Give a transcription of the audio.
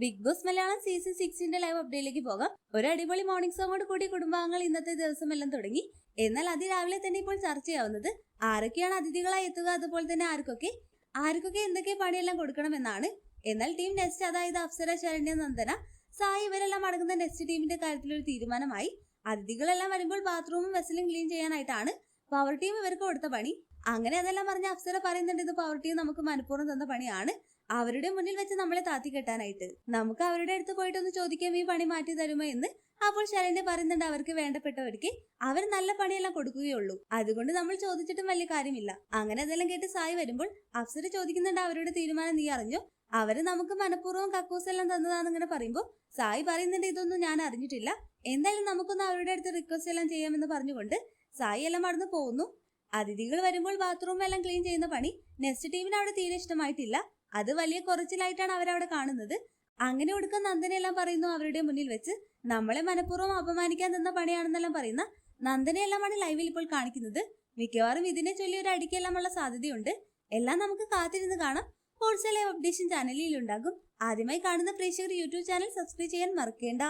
Big boss Malayalam season 6 live അപ്ഡേറ്റിലേക്ക് പോകാം. ഒരു അടിപൊളി മോർണിംഗ് സോങ്ങോട് കൂടി കുടുംബാംഗങ്ങൾ ഇന്നത്തെ ദിവസമെല്ലാം തുടങ്ങി. എന്നാൽ അതിരാവിലെ തന്നെ ഇപ്പോൾ ചർച്ചയാവുന്നത് ആരൊക്കെയാണ് അതിഥികളായി എത്തുക, അതുപോലെ തന്നെ ആർക്കൊക്കെ എന്തൊക്കെ പണിയെല്ലാം കൊടുക്കണമെന്നാണ്. എന്നാൽ ടീം നെക്സ്റ്റ്, അതായത് അപ്സര, ശരണ്യ, നന്ദന, സായി ഇവരെല്ലാം അടങ്ങുന്ന നെക്സ്റ്റ് ടീമിന്റെ കാര്യത്തിലൊരു തീരുമാനമായി. അതിഥികളെല്ലാം വരുമ്പോൾ ബാത്റൂമും വെസലും ക്ലീൻ ചെയ്യാനായിട്ടാണ് പവർ ടീം ഇവർക്ക് കൊടുത്ത പണി. അങ്ങനെ അതെല്ലാം പറഞ്ഞ അപ്സര പറയുന്നുണ്ട്, ഇത് പവർ ടീം നമുക്ക് മനഃപൂർവ്വം തന്ന പണിയാണ്, അവരുടെ മുന്നിൽ വെച്ച് നമ്മളെ താത്തി കെട്ടാനായിട്ട്. നമുക്ക് അവരുടെ അടുത്ത് പോയിട്ടൊന്ന് ചോദിക്കാം ഈ പണി മാറ്റി തരുമോ എന്ന്. അപ്പോൾ ശരണ്യ പറയുന്നുണ്ട്, അവർക്ക് വേണ്ടപ്പെട്ടവർക്ക് അവർ നല്ല പണിയെല്ലാം കൊടുക്കുകയുള്ളൂ, അതുകൊണ്ട് നമ്മൾ ചോദിച്ചിട്ടും വലിയ കാര്യമില്ല. അങ്ങനെ അതെല്ലാം കേട്ട് സായി വരുമ്പോൾ അപ്സര ചോദിക്കുന്നുണ്ട്, അവരുടെ തീരുമാനം നീ അറിഞ്ഞോ? അവര് നമുക്ക് മനഃപൂർവ്വം കക്കൂസെല്ലാം തന്നതാണെന്നിങ്ങനെ പറയുമ്പോൾ സായി പറയുന്നുണ്ട്, ഇതൊന്നും ഞാൻ അറിഞ്ഞിട്ടില്ല, എന്തായാലും നമുക്കൊന്ന് അവരുടെ അടുത്ത് റിക്വസ്റ്റ് എല്ലാം ചെയ്യാമെന്ന് പറഞ്ഞുകൊണ്ട് സായി എല്ലാം മറന്നു പോകുന്നു. അതിഥികൾ വരുമ്പോൾ ബാത്റൂം എല്ലാം ക്ലീൻ ചെയ്യുന്ന പണി നെക്സ്റ്റ് ടീമിന് അവിടെ തീരെ ഇഷ്ടമായിട്ടില്ല. അത് വലിയ കുറച്ചിലായിട്ടാണ് അവരവിടെ കാണുന്നത്. അങ്ങനെ കൊടുക്കാൻ നന്ദനെല്ലാം പറയുന്നു അവരുടെ മുന്നിൽ വെച്ച്, നമ്മളെ മനഃപൂർവ്വം അപമാനിക്കാൻ തന്ന പണിയാണെന്നെല്ലാം പറയുന്ന നന്ദനെല്ലാമാണ് ലൈവിൽ ഇപ്പോൾ കാണിക്കുന്നത്. മിക്കവാറും ഇതിനെ ചൊല്ലി ഒരു അടിക്കെല്ലാമുള്ള സാധ്യതയുണ്ട്. എല്ലാം നമുക്ക് കാത്തിരുന്ന് കാണാം. ഹോൾസെയിൽ അപ്ഡേഷൻ ചാനലിൽ ഉണ്ടാകും. ആദ്യമായി കാണുന്ന പ്രേക്ഷകർ യൂട്യൂബ് ചാനൽ സബ്സ്ക്രൈബ് ചെയ്യാൻ മറക്കേണ്ട.